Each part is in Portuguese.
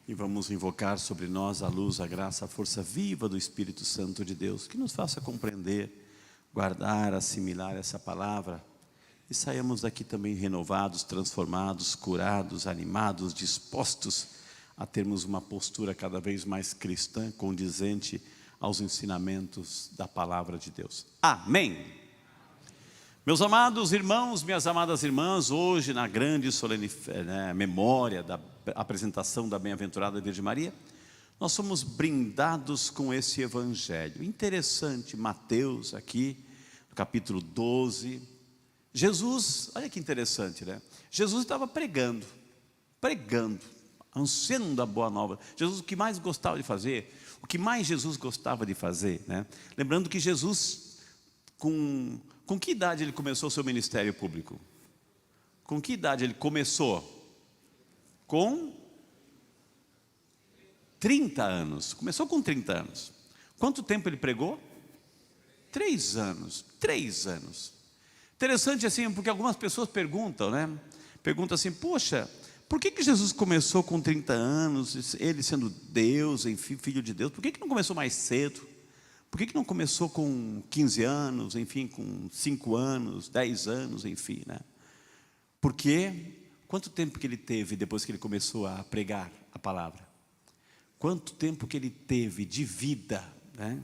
E vamos invocar sobre nós a luz, a graça, a força viva do Espírito Santo de Deus, que nos faça compreender, guardar, assimilar essa palavra, e saiamos daqui também renovados, transformados, curados, animados, dispostos a termos uma postura cada vez mais cristã, condizente aos ensinamentos da palavra de Deus. Amém! Meus amados irmãos, minhas amadas irmãs, hoje na grande solene memória da apresentação da bem-aventurada Virgem Maria, nós somos brindados com esse evangelho. Interessante, Mateus aqui, no capítulo 12, Jesus, olha que interessante, né? Jesus estava pregando, anunciando a boa nova. Jesus, o que mais gostava de fazer, o que mais Jesus gostava de fazer, né? Lembrando que Jesus, com que idade ele começou o seu ministério público? Com que idade ele começou? Com 30 anos. Começou com 30 anos. Quanto tempo ele pregou? 3 anos. 3 anos. Interessante assim, porque algumas pessoas perguntam, né? Perguntam assim, poxa, por que Jesus começou com 30 anos, ele sendo Deus, enfim, Filho de Deus? Por que não começou mais cedo? Por que não começou com 15 anos, enfim, com 5 anos, 10 anos, enfim, né? Porque quanto tempo que ele teve depois que ele começou a pregar a palavra? Quanto tempo que ele teve de vida, né?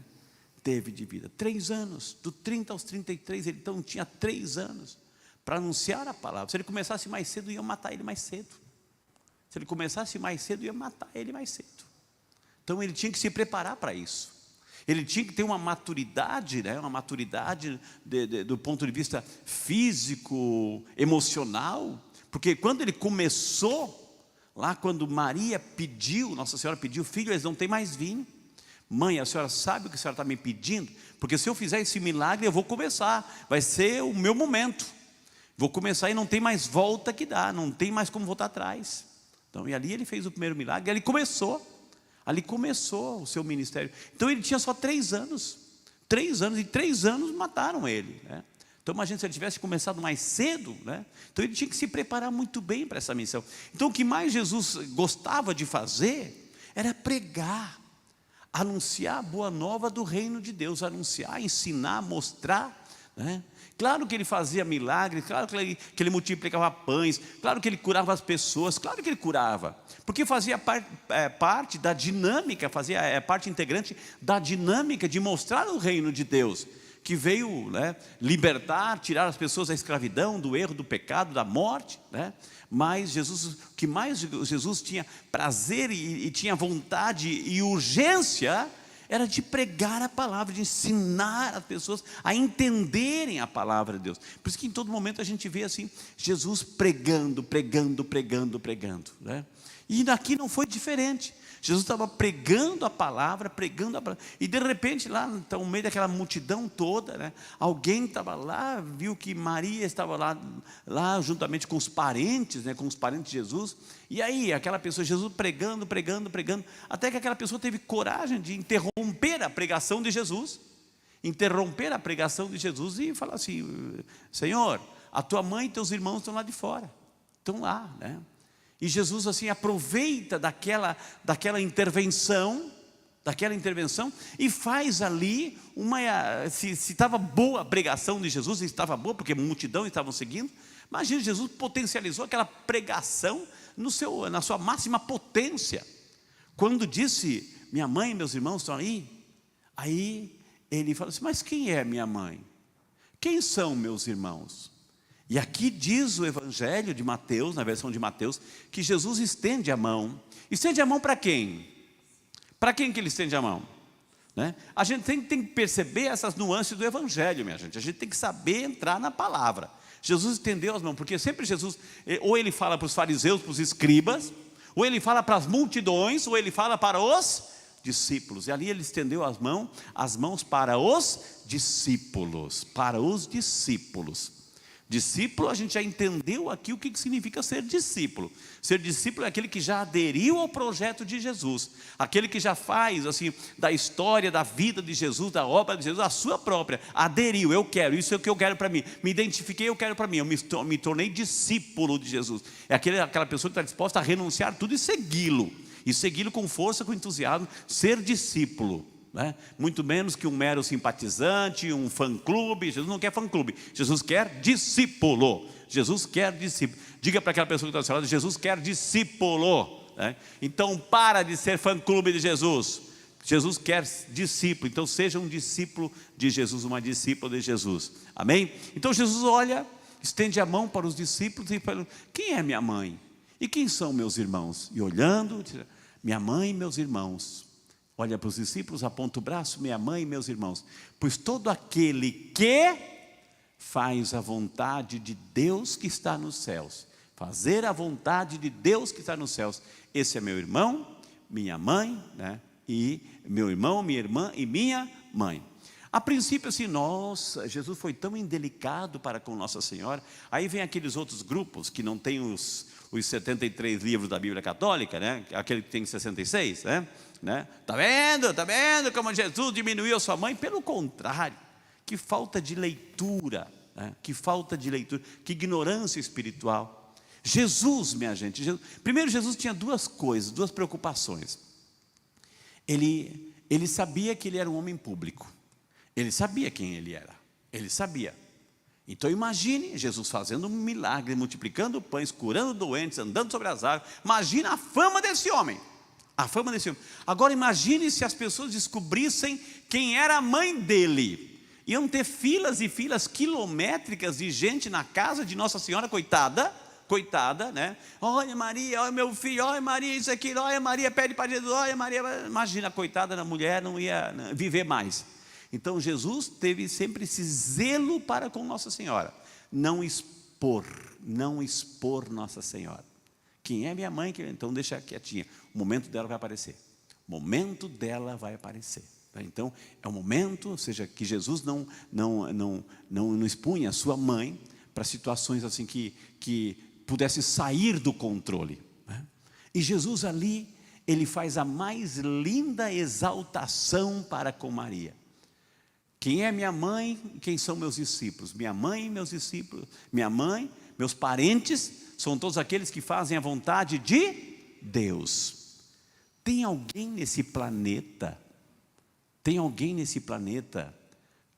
Teve de vida 3 anos, do 30 aos 33, ele então tinha 3 anos para anunciar a palavra. Se ele começasse mais cedo, iam matar ele mais cedo. Se ele começasse mais cedo, iam matar ele mais cedo. Então ele tinha que se preparar para isso. Ele tinha que ter uma maturidade, né? Uma maturidade do ponto de vista físico, emocional, porque quando ele começou, lá quando Maria pediu, Nossa Senhora pediu, filho, eles não têm mais vinho. Mãe, a senhora sabe o que a senhora está me pedindo? Porque se eu fizer esse milagre, eu vou começar, vai ser o meu momento. Vou começar e não tem mais volta que dá, não tem mais como voltar atrás. Então, e ali ele fez o primeiro milagre, ali começou o seu ministério. Então ele tinha só 3 anos, 3 anos, e 3 anos mataram ele, né? Então imagina se ele tivesse começado mais cedo, né? Então ele tinha que se preparar muito bem para essa missão. Então o que mais Jesus gostava de fazer era pregar, anunciar a boa nova do reino de Deus, anunciar, ensinar, mostrar, né? Claro que ele fazia milagres, claro que ele multiplicava pães, claro que ele curava as pessoas, claro que ele curava, porque fazia parte da dinâmica, fazia parte integrante da dinâmica de mostrar o reino de Deus, que veio, né, libertar, tirar as pessoas da escravidão, do erro, do pecado, da morte, né? Mas Jesus, o que mais Jesus tinha prazer e tinha vontade e urgência, era de pregar a palavra, de ensinar as pessoas a entenderem a palavra de Deus. Por isso que em todo momento a gente vê assim, Jesus pregando, né? E daqui não foi diferente. Jesus estava pregando a palavra, e de repente lá, então, no meio daquela multidão toda, né, alguém estava lá, viu que Maria estava lá juntamente com os parentes, né, com os parentes de Jesus, e aí aquela pessoa, Jesus pregando, até que aquela pessoa teve coragem de interromper a pregação de Jesus, e falar assim, Senhor, a tua mãe e teus irmãos estão lá de fora, estão lá, né? E Jesus assim aproveita daquela intervenção e faz ali se estava boa a pregação de Jesus, estava boa porque a multidão estavam seguindo. Imagina, Jesus potencializou aquela pregação na sua máxima potência. Quando disse, minha mãe e meus irmãos estão aí ele fala assim, mas quem é minha mãe? Quem são meus irmãos? E aqui diz o Evangelho de Mateus, na versão de Mateus, que Jesus estende a mão. Estende a mão para quem? Para quem que ele estende a mão? Né? A gente tem que perceber essas nuances do Evangelho, minha gente. A gente tem que saber entrar na palavra. Jesus estendeu as mãos, porque sempre Jesus, ou ele fala para os fariseus, para os escribas, ou ele fala para as multidões, ou ele fala para os discípulos. E ali ele estendeu as mãos para os discípulos, Discípulo, a gente já entendeu aqui o que significa ser discípulo. Ser discípulo é aquele que já aderiu ao projeto de Jesus, aquele que já faz assim, da história, da vida de Jesus, da obra de Jesus, a sua própria, aderiu, eu quero, isso é o que eu quero para mim, me identifiquei, eu quero para mim, eu me tornei discípulo de Jesus. É aquela pessoa que está disposta a renunciar tudo e segui-lo. e segui-lo com força, com entusiasmo, ser discípulo, né? Muito menos que um mero simpatizante, um fã-clube. Jesus não quer fã-clube, Jesus quer discípulo. Jesus quer discípulo. Diga para aquela pessoa que está ao seu lado: Jesus quer discípulo, né? Então para de ser fã-clube de Jesus. Jesus quer discípulo. Então seja um discípulo de Jesus, uma discípula de Jesus. Amém? Então Jesus olha, estende a mão para os discípulos e fala: quem é minha mãe? E quem são meus irmãos? E olhando, minha mãe e meus irmãos. Olha para os discípulos, aponta o braço: minha mãe e meus irmãos. Pois todo aquele que faz a vontade de Deus que está nos céus, fazer a vontade de Deus que está nos céus, esse é meu irmão, minha mãe, né? E meu irmão, minha irmã e minha mãe. A princípio assim, nossa, Jesus foi tão indelicado para com Nossa Senhora. Aí vem aqueles outros grupos que não têm os 73 livros da Bíblia Católica, né? Aquele que tem 66, né? Tá vendo como Jesus diminuiu a sua mãe? Pelo contrário, que falta de leitura, né? Que falta de leitura, que ignorância espiritual. Jesus, minha gente, primeiro Jesus tinha duas coisas, duas preocupações. Ele sabia que ele era um homem público. Ele sabia quem ele era. Ele sabia. Então imagine Jesus fazendo um milagre, multiplicando pães, curando doentes, andando sobre as águas. Imagina a fama desse homem. A fama desse homem. Agora imagine se as pessoas descobrissem quem era a mãe dele. Iam ter filas e filas quilométricas de gente na casa de Nossa Senhora, coitada, né? Olha Maria, olha meu filho, olha Maria, isso aqui, olha Maria, pede para Jesus, olha Maria. Imagina, a coitada da mulher não ia viver mais. Então Jesus teve sempre esse zelo para com Nossa Senhora, não expor Nossa Senhora. Quem é minha mãe? Então deixa quietinha, o momento dela vai aparecer. O momento dela vai aparecer. Então é um momento, ou seja, que Jesus não expunha a sua mãe para situações assim que pudesse sair do controle, né? E Jesus ali, ele faz a mais linda exaltação para com Maria. Quem é minha mãe? Quem são meus discípulos? Minha mãe e meus discípulos. Minha mãe, meus parentes, são todos aqueles que fazem a vontade de Deus. Tem alguém nesse planeta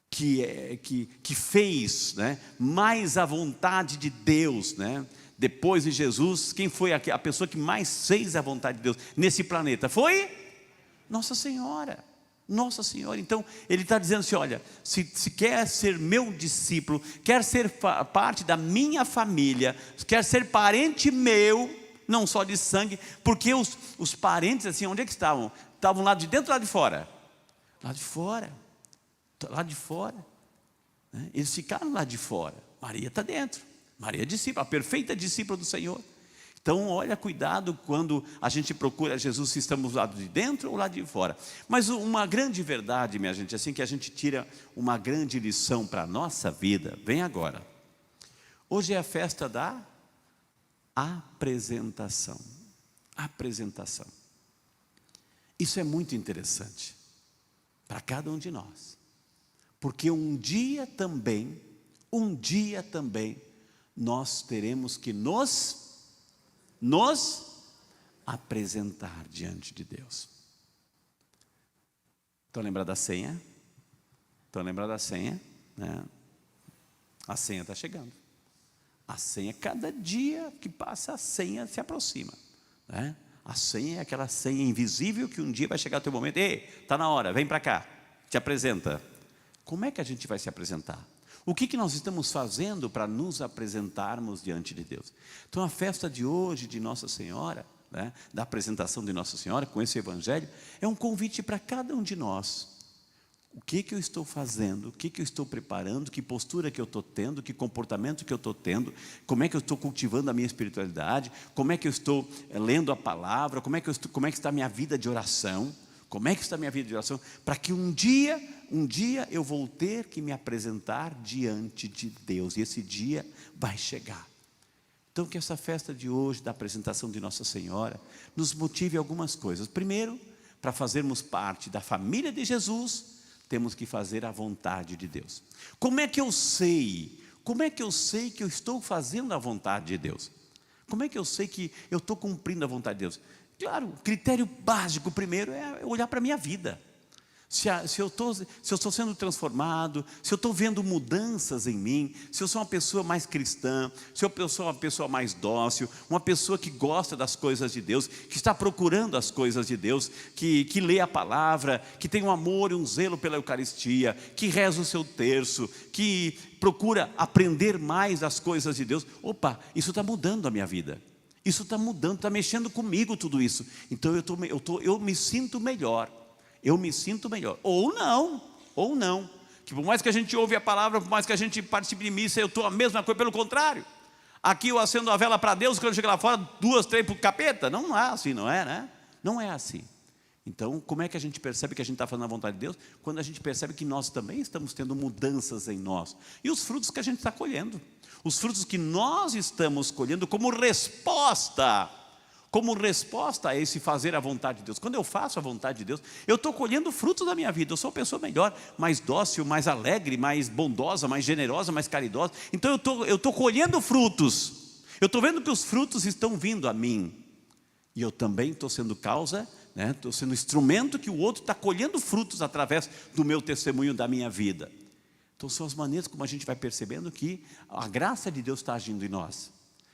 que fez, né, mais a vontade de Deus, né? Depois de Jesus, quem foi a pessoa que mais fez a vontade de Deus nesse planeta? Foi Nossa Senhora. Nossa Senhora. Então ele está dizendo assim: olha, se quer ser meu discípulo, quer ser parte da minha família, quer ser parente meu, não só de sangue, porque os parentes assim, onde é que estavam? Estavam lá de dentro ou lá de fora? Lá de fora, né? Eles ficaram lá de fora. Maria está dentro. Maria é discípula, a perfeita discípula do Senhor. Então olha, cuidado quando a gente procura Jesus, se estamos do lado de dentro ou lá de fora. Mas uma grande verdade, minha gente, assim, que a gente tira uma grande lição para a nossa vida, vem agora. Hoje é a festa da apresentação. Apresentação. Isso é muito interessante para cada um de nós, porque um dia também nós teremos que nos apresentar diante de Deus. Estão lembrados da senha? Né? A senha está chegando. A senha, cada dia que passa, a senha se aproxima, né? A senha é aquela senha invisível que um dia vai chegar o teu momento. Ei, está na hora, vem para cá, te apresenta. Como é que a gente vai se apresentar? O que nós estamos fazendo para nos apresentarmos diante de Deus? Então a festa de hoje de Nossa Senhora, né, da apresentação de Nossa Senhora com esse evangelho, é um convite para cada um de nós. O que eu estou fazendo, o que eu estou preparando, que postura que eu estou tendo, que comportamento que eu estou tendo, como é que eu estou cultivando a minha espiritualidade, como é que eu estou lendo a palavra, como é que está a minha vida de oração, para que um dia eu vou ter que me apresentar diante de Deus, e esse dia vai chegar. Então que essa festa de hoje, da apresentação de Nossa Senhora, nos motive algumas coisas. Primeiro, para fazermos parte da família de Jesus, temos que fazer a vontade de Deus. Como é que eu sei? Como é que eu sei que eu estou fazendo a vontade de Deus? Como é que eu sei que eu estou cumprindo a vontade de Deus? Claro, o critério básico primeiro é olhar para a minha vida. Se eu estou sendo transformado, se eu estou vendo mudanças em mim, se eu sou uma pessoa mais cristã, se eu sou uma pessoa mais dócil, uma pessoa que gosta das coisas de Deus, que está procurando as coisas de Deus, que lê a palavra, que tem um amor e um zelo pela Eucaristia, que reza o seu terço, que procura aprender mais das coisas de Deus. Opa, isso está mudando a minha vida. Isso está mudando, está mexendo comigo tudo isso. Então eu me sinto melhor. Eu me sinto melhor. Ou não. Que por mais que a gente ouve a palavra, por mais que a gente participe de missa, eu estou a mesma coisa, pelo contrário. Aqui eu acendo a vela para Deus, quando eu chego lá fora, 2, 3 para o capeta. Não é assim, não é, né? Não é assim. Então, como é que a gente percebe que a gente está fazendo a vontade de Deus? Quando a gente percebe que nós também estamos tendo mudanças em nós. E os frutos que a gente está colhendo. Os frutos que nós estamos colhendo como resposta a esse fazer a vontade de Deus. Quando eu faço a vontade de Deus, eu estou colhendo frutos da minha vida. Eu sou uma pessoa melhor, mais dócil, mais alegre, mais bondosa, mais generosa, mais caridosa. Então eu estou colhendo frutos. Eu estou vendo que os frutos estão vindo a mim. E eu também estou sendo causa, né? Estou sendo instrumento que o outro está colhendo frutos através do meu testemunho, da minha vida. Então são as maneiras como a gente vai percebendo que a graça de Deus está agindo em nós.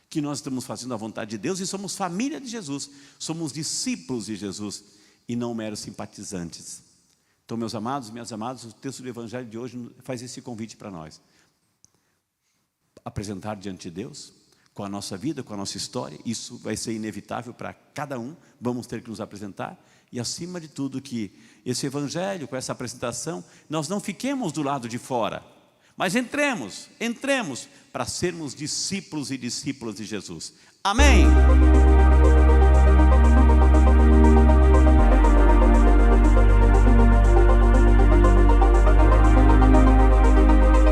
Que nós estamos fazendo a vontade de Deus e somos família de Jesus, somos discípulos de Jesus e não meros simpatizantes. Então, meus amados, minhas amadas, o texto do Evangelho de hoje faz esse convite para nós. Apresentar diante de Deus, com a nossa vida, com a nossa história, isso vai ser inevitável para cada um, vamos ter que nos apresentar. E acima de tudo que esse Evangelho, com essa apresentação, nós não fiquemos do lado de fora, mas entremos para sermos discípulos e discípulas de Jesus. Amém?